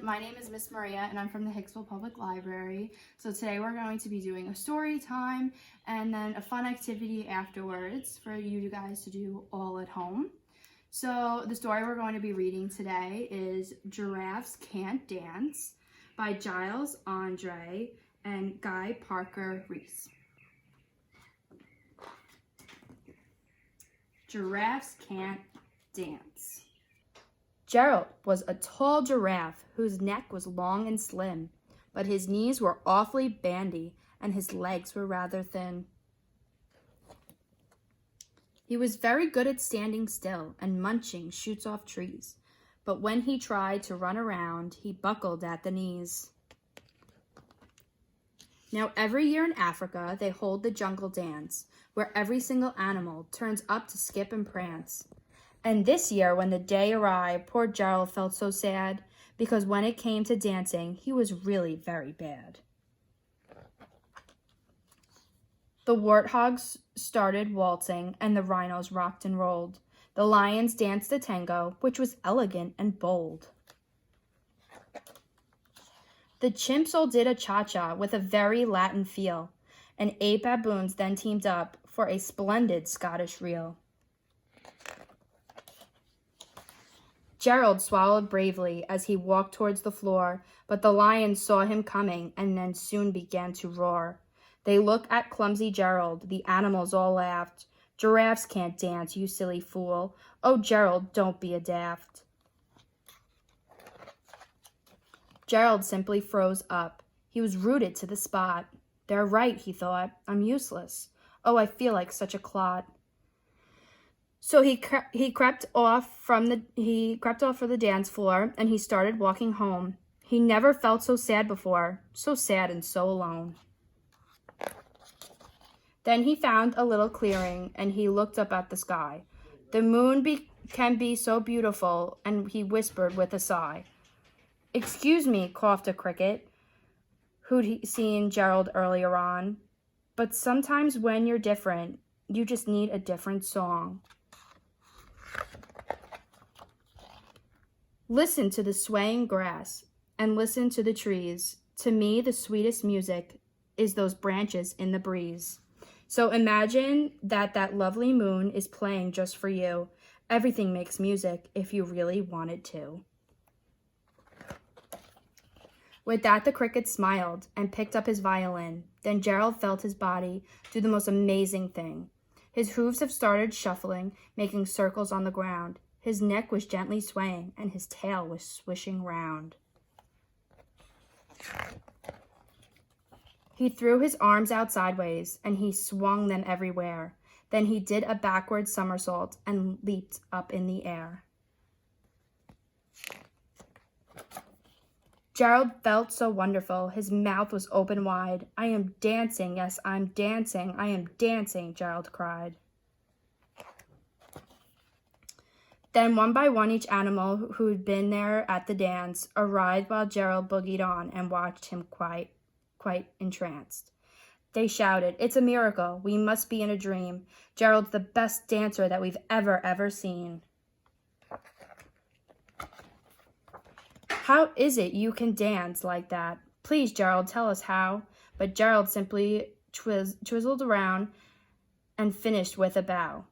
my name is Miss Maria and I'm from the Hicksville Public Library. So today we're going to be doing a story time and then a fun activity afterwards for you guys to do all at home. So the story we're going to be reading today is Giraffes Can't Dance by Giles Andreae and Guy Parker Reese. Giraffes Can't Dance. Gerald was a tall giraffe whose neck was long and slim, but his knees were awfully bandy and his legs were rather thin. He was very good at standing still and munching shoots off trees, but when he tried to run around, he buckled at the knees. Now every year in Africa, they hold the jungle dance, where every single animal turns up to skip and prance. And this year, when the day arrived, poor Gerald felt so sad, because when it came to dancing, he was really very bad. The warthogs started waltzing, and the rhinos rocked and rolled. The lions danced the tango, which was elegant and bold. The chimps all did a cha-cha with a very Latin feel, and 8 baboons then teamed up for a splendid Scottish reel. Gerald swallowed bravely as he walked towards the floor, but the lions saw him coming and then soon began to roar. They looked at clumsy Gerald. The animals all laughed. "Giraffes can't dance, you silly fool. Oh, Gerald, don't be a daft." Gerald simply froze up. He was rooted to the spot. "They're right," he thought. "I'm useless. Oh, I feel like such a clod." So he crept off for the dance floor, and he started walking home. He never felt so sad before, so sad and so alone. Then he found a little clearing, and he looked up at the sky. The moon can be so beautiful, and he whispered with a sigh. "Excuse me," coughed a cricket, who'd seen Gerald earlier on, "but sometimes when you're different, you just need a different song." Listen to the swaying grass and listen to the trees. To me, the sweetest music is those branches in the breeze. So imagine that lovely moon is playing just for you. Everything makes music if you really want it to. With that, the cricket smiled and picked up his violin. Then Gerald felt his body do the most amazing thing. His hooves have started shuffling, making circles on the ground. His neck was gently swaying, and his tail was swishing round. He threw his arms out sideways, and he swung them everywhere. Then he did a backward somersault and leaped up in the air. Gerald felt so wonderful. His mouth was open wide. "I am dancing, yes, I'm dancing. I am dancing," Gerald cried. Then one by one each animal who'd been there at the dance arrived while Gerald boogied on and watched him quite entranced. They shouted, "It's a miracle. We must be in a dream. Gerald's the best dancer that we've ever seen." "How is it you can dance like that? Please, Gerald, tell us how." But Gerald simply twizzled around and finished with a bow.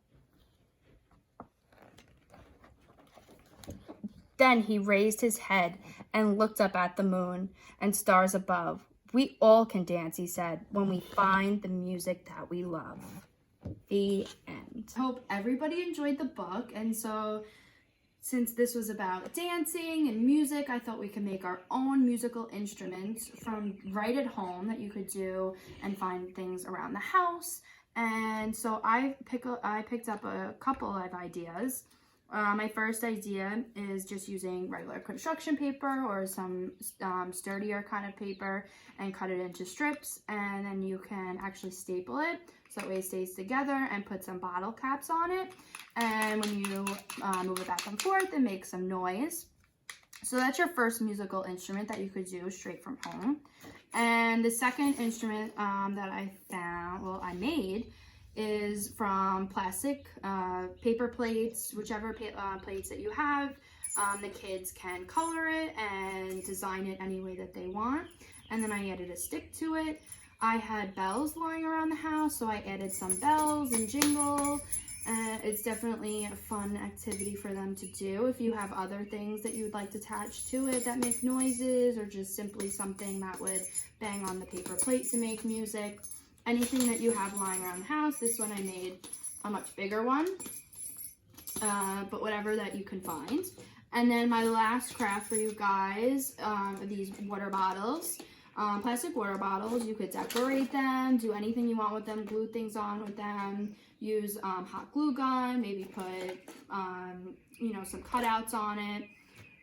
Then he raised his head and looked up at the moon and stars above. "We all can dance," he said, "when we find the music that we love." The end. Hope everybody enjoyed the book. And so since this was about dancing and music, I thought we could make our own musical instruments from right at home that you could do and find things around the house. And so I picked up a couple of ideas. My first idea is just using regular construction paper or some sturdier kind of paper and cut it into strips, and then you can actually staple it so that way it stays together, and put some bottle caps on it, and when you move it back and forth, it makes some noise. So that's your first musical instrument that you could do straight from home. And the second instrument that I made is from plastic paper plates, whichever plates that you have. The kids can color it and design it any way that they want. And then I added a stick to it. I had bells lying around the house, so I added some bells and jingle. It's definitely a fun activity for them to do. If you have other things that you would like to attach to it that make noises, or just simply something that would bang on the paper plate to make music, anything that you have lying around the house. This one I made a much bigger one, but whatever that you can find. And then my last craft for you guys are these water bottles. Plastic water bottles. You could decorate them, do anything you want with them, glue things on with them, use hot glue gun, maybe put some cutouts on it.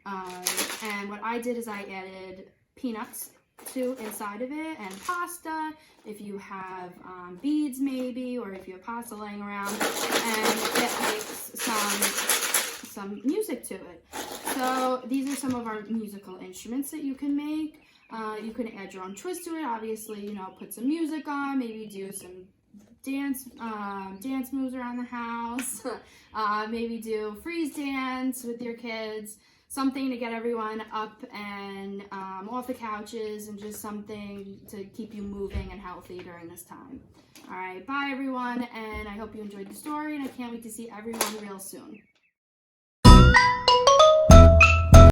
And what I did is I added peanuts to inside of it, and pasta if you have beads maybe, or if you have pasta laying around, and it makes some music to it. So these are some of our musical instruments that you can make. You can add your own twist to it. Obviously, put some music on, maybe do some dance moves around the house. Maybe do freeze dance with your kids. Something to get everyone up and off the couches, and just something to keep you moving and healthy during this time. All right, bye everyone, and I hope you enjoyed the story, and I can't wait to see everyone real soon.